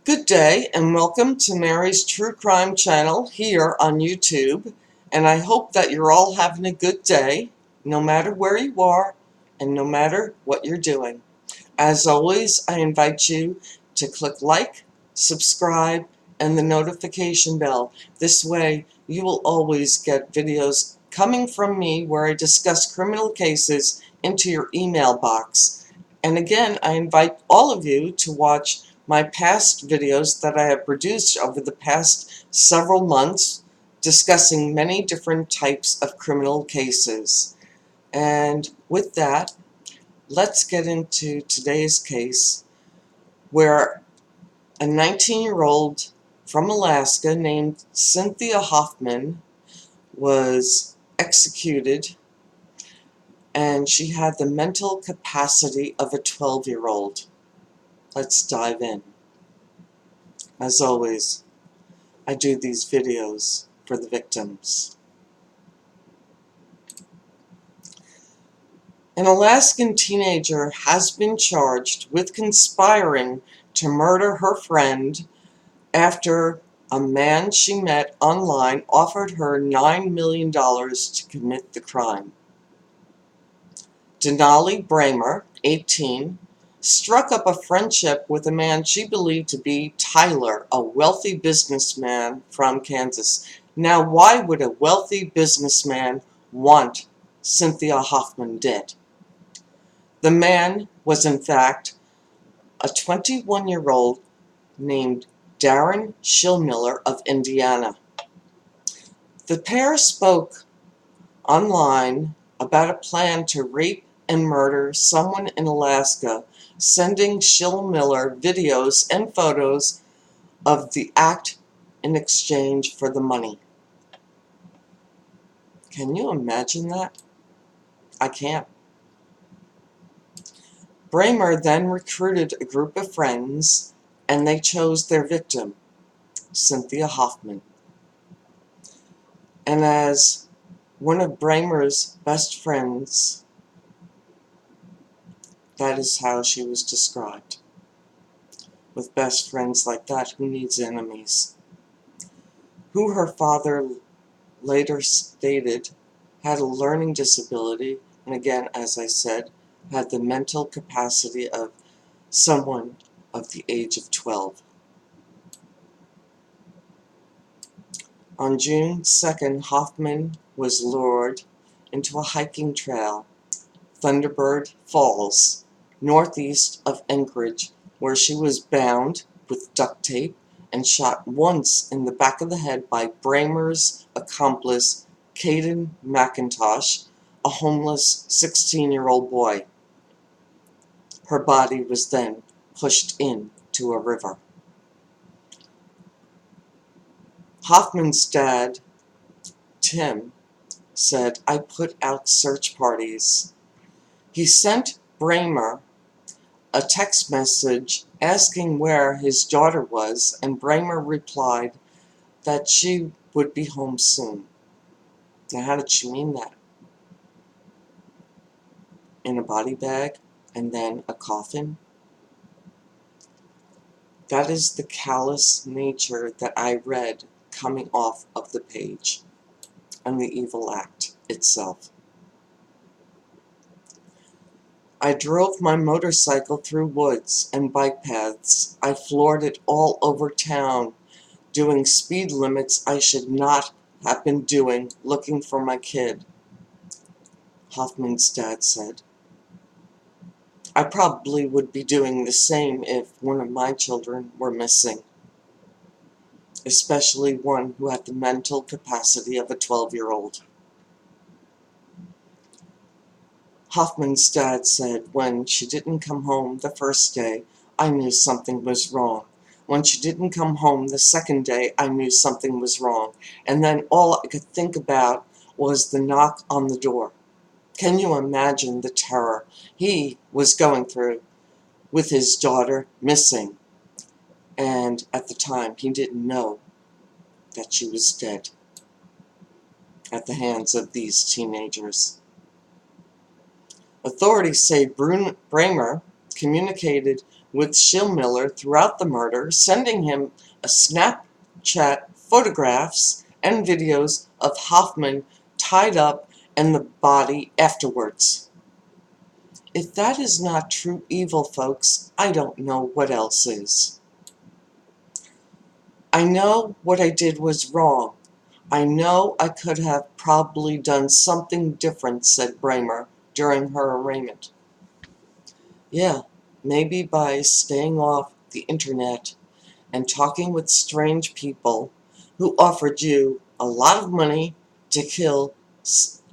Good day and welcome to Mary's True Crime channel here on YouTube, and I hope that you're all having a good day no matter where you are and no matter what you're doing. As always, I invite you to click like, subscribe, and the notification bell. This way you will always get videos coming from me where I discuss criminal cases into your email box. And again, I invite all of you to watch my past videos that I have produced over the past several months discussing many different types of criminal cases. And with that, let's get into today's case where a 19-year-old from Alaska named Cynthia Hoffman was executed, and she had the mental capacity of a 12-year-old. Let's dive in. As always, I do these videos for the victims. An Alaskan teenager has been charged with conspiring to murder her friend after a man she met online offered her $9 million to commit the crime. Denali Bramer, 18, struck up a friendship with a man she believed to be Tyler, a wealthy businessman from Kansas. Now, why would a wealthy businessman want Cynthia Hoffman dead? The man was, in fact, a 21-year-old named Darren Schillmiller of Indiana. The pair spoke online about a plan to rape and murder someone in Alaska, sending Schillmiller videos and photos of the act in exchange for the money. Can you imagine that? I can't. Bramer then recruited a group of friends, and they chose their victim, Cynthia Hoffman. And as one of Bramer's best friends, that is how she was described. With best friends like that, who needs enemies? Who her father later stated had a learning disability, and again, as I said, had the mental capacity of someone of the age of 12. On June 2nd, Hoffman was lured into a hiking trail, Thunderbird Falls, northeast of Anchorage, where she was bound with duct tape and shot once in the back of the head by Bramer's accomplice, Caden McIntosh, a homeless 16-year-old boy. Her body was then pushed into a river. Hoffman's dad, Tim, said, "I put out search parties." He sent Bramer a text message asking where his daughter was, and Bramer replied that she would be home soon. Now, how did she mean that? In a body bag and then a coffin? That is the callous nature that I read coming off of the page, and the evil act itself. I drove my motorcycle through woods and bike paths. I floored it all over town, doing speed limits I should not have been doing, looking for my kid, Hoffman's dad said. I probably would be doing the same if one of my children were missing, especially one who had the mental capacity of a 12-year-old. Hoffman's dad said, "When she didn't come home the first day, I knew something was wrong. When she didn't come home the second day, I knew something was wrong. And then all I could think about was the knock on the door." Can you imagine the terror he was going through with his daughter missing? And at the time, he didn't know that she was dead at the hands of these teenagers. Authorities say Bramer communicated with Schillmiller throughout the murder, sending him a Snapchat photographs and videos of Hoffman tied up and the body afterwards. If that is not true evil, folks, I don't know what else is. I know what I did was wrong. I know I could have probably done something different, said Bramer during her arraignment. Yeah, maybe by staying off the internet and talking with strange people who offered you a lot of money to kill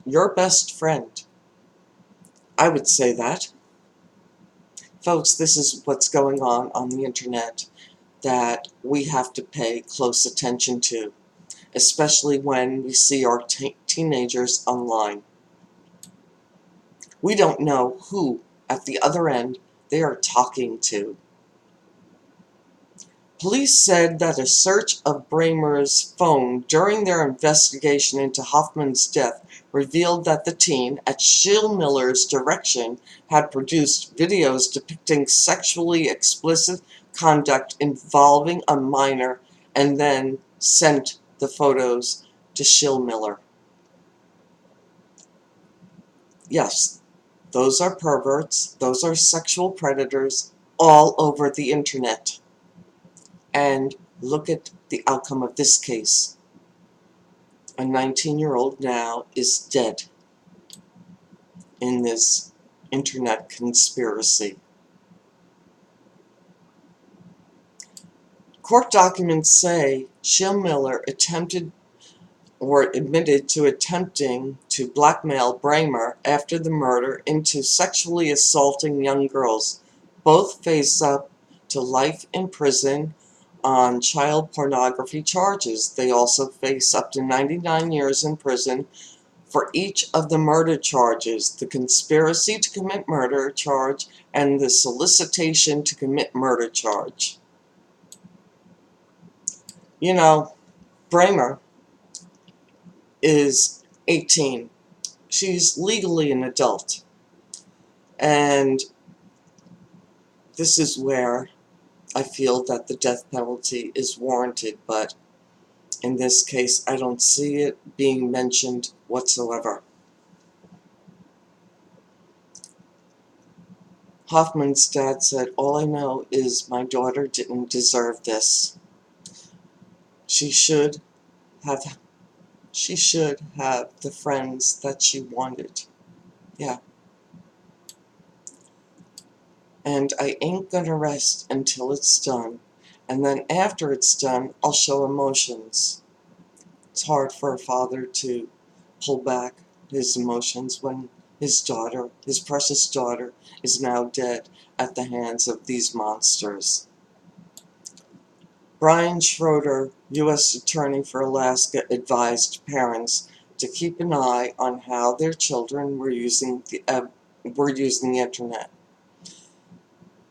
your best friend. I would say that. Folks, this is what's going on the internet that we have to pay close attention to, especially when we see our teenagers online. We don't know who at the other end they are talking to. Police said that a search of Bramer's phone during their investigation into Hoffman's death revealed that the teen, at Schillmiller's direction, had produced videos depicting sexually explicit conduct involving a minor and then sent the photos to Schillmiller. Yes, those are perverts, those are sexual predators all over the internet. And look at the outcome of this case. A 19-year-old now is dead in this internet conspiracy. Court documents say Schillmiller admitted to attempting to blackmail Bramer after the murder into sexually assaulting young girls. Both face up to life in prison on child pornography charges. They also face up to 99 years in prison for each of the murder charges, the conspiracy to commit murder charge and the solicitation to commit murder charge. You know, Bramer is 18. She's legally an adult. And this is where I feel that the death penalty is warranted, but in this case, I don't see it being mentioned whatsoever. Hoffman's dad said, "All I know is my daughter didn't deserve this. She should have the friends that she wanted." Yeah. And I ain't gonna rest until it's done. And then after it's done, I'll show emotions. It's hard for a father to pull back his emotions when his daughter, his precious daughter, is now dead at the hands of these monsters. Brian Schroeder, U.S. Attorney for Alaska, advised parents to keep an eye on how their children were using the internet.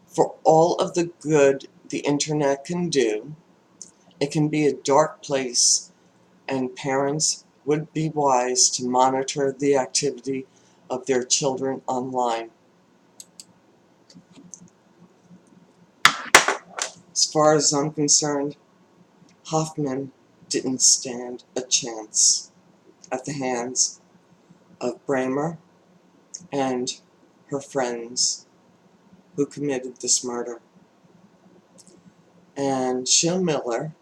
For all of the good the internet can do, it can be a dark place, and parents would be wise to monitor the activity of their children online. As far as I'm concerned, Hoffman didn't stand a chance at the hands of Bramer and her friends who committed this murder. And Schillmiller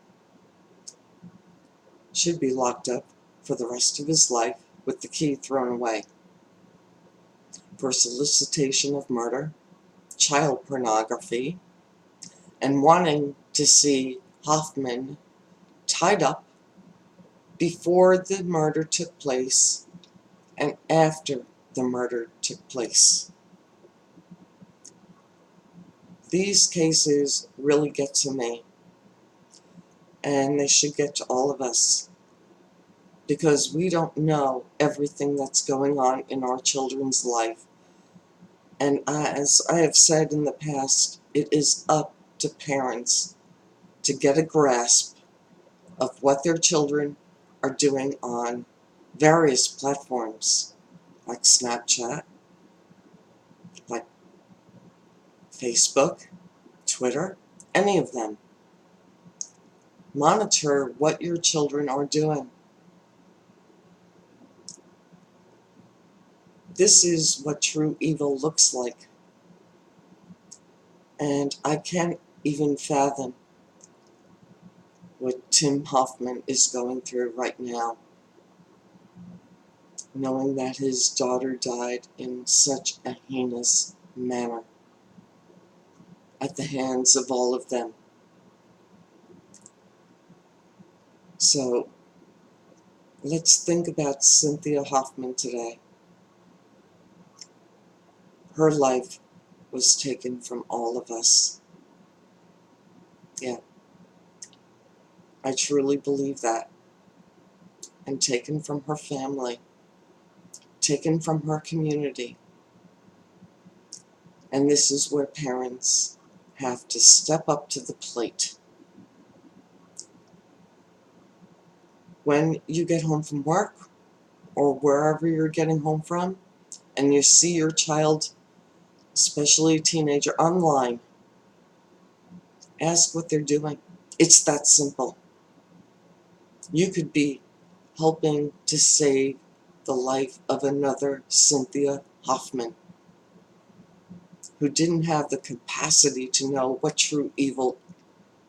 should be locked up for the rest of his life with the key thrown away for solicitation of murder, child pornography, and wanting to see Hoffman tied up before the murder took place and after the murder took place. These cases really get to me, and they should get to all of us, because we don't know everything that's going on in our children's life. And as I have said in the past, it is up to parents to get a grasp of what their children are doing on various platforms like Snapchat, like Facebook, Twitter, any of them. Monitor what your children are doing. This is what true evil looks like. And I can't even fathom what Tim Hoffman is going through right now, knowing that his daughter died in such a heinous manner at the hands of all of them. So let's think about Cynthia Hoffman today. Her life was taken from all of us. Yeah, I truly believe that. And taken from her family, taken from her community. And this is where parents have to step up to the plate. When you get home from work, or wherever you're getting home from, and you see your child, especially a teenager, online, ask what they're doing. It's that simple. You could be helping to save the life of another Cynthia Hoffman, who didn't have the capacity to know what true evil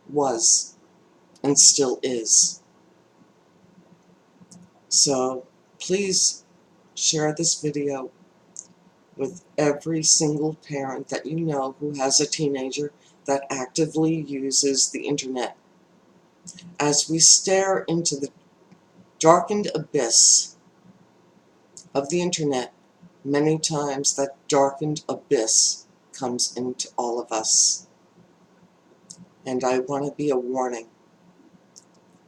was and still is. So please share this video with every single parent that you know who has a teenager that actively uses the internet. As we stare into the darkened abyss of the internet, many times that darkened abyss comes into all of us. And I want to be a warning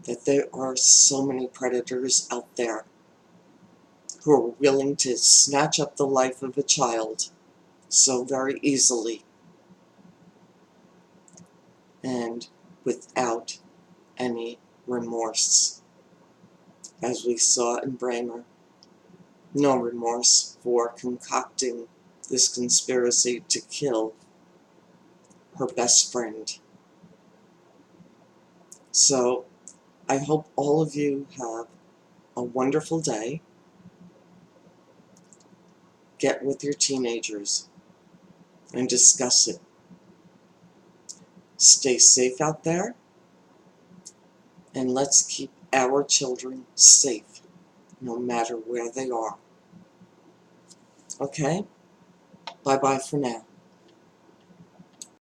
that there are so many predators out there who are willing to snatch up the life of a child so very easily and without any remorse. As we saw in Bramer, no remorse for concocting this conspiracy to kill her best friend. So I hope all of you have a wonderful day. Get with your teenagers and discuss it. Stay safe out there, and let's keep our children safe, no matter where they are. Okay? Bye-bye for now.